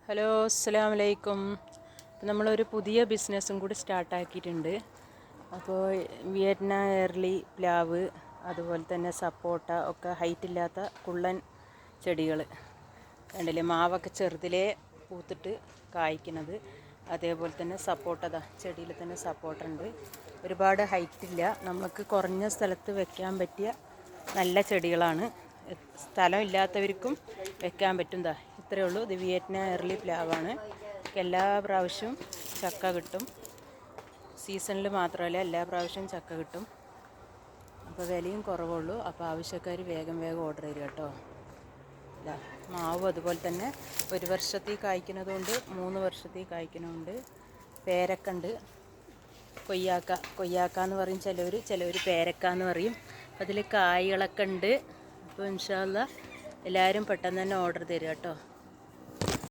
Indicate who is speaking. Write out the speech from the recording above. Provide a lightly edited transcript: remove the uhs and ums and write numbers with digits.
Speaker 1: Hello, അസ്സലാമു അലൈക്കും. നമ്മളൊരു പുതിയ ബിസിനസ്സും കൂടി സ്റ്റാർട്ടാക്കിയിട്ടുണ്ട്. അപ്പോൾ വിയറ്റ്നാം എയർലി പ്ലാവ്, അതുപോലെ തന്നെ സപ്പോട്ട ഒക്കെ ഹൈറ്റില്ലാത്ത കുള്ളൻ ചെടികൾ കണ്ടില്ലേ, മാവൊക്കെ ചെറുതിലേ പൂത്തിട്ട് കായ്ക്കുന്നത്. അതേപോലെ തന്നെ സപ്പോട്ട ചെടിയിൽ തന്നെ സപ്പോട്ട ഉണ്ട്. ഒരുപാട് ഹൈറ്റില്ല, നമുക്ക് കുറഞ്ഞ സ്ഥലത്ത് വെക്കാൻ പറ്റിയ നല്ല ചെടികളാണ്. സ്ഥലമില്ലാത്തവർക്കും വെക്കാൻ പറ്റും. ഇത്രയേ ഉള്ളൂ. ഇത് വിയറ്റ്നാം എയർലി പ്ലാവാണ്. എല്ലാ പ്രാവശ്യവും ചക്ക കിട്ടും. സീസണിൽ മാത്രമല്ല, എല്ലാ പ്രാവശ്യവും ചക്ക കിട്ടും. അപ്പോൾ വിലയും കുറവുള്ളൂ. അപ്പോൾ ആവശ്യക്കാർ വേഗം ഓർഡർ ചെയ്യുക കേട്ടോ. മാവും അതുപോലെ തന്നെ 1 വർഷത്തിൽ കായ്ക്കുന്നതുകൊണ്ട് 3 വർഷത്തിൽ കായ്ക്കുന്നതുകൊണ്ട്. പേരക്കുണ്ട്, കൊയ്യാക്ക എന്ന് പറയും ചിലവർ പേരക്ക എന്ന് പറയും. അതിൽ കായ്കളൊക്കെ ഉണ്ട്. അപ്പോൾ ഇൻഷാ അല്ലാഹ് എല്ലാവരും പെട്ടെന്ന് തന്നെ ഓർഡർ തരിക കേട്ടോ.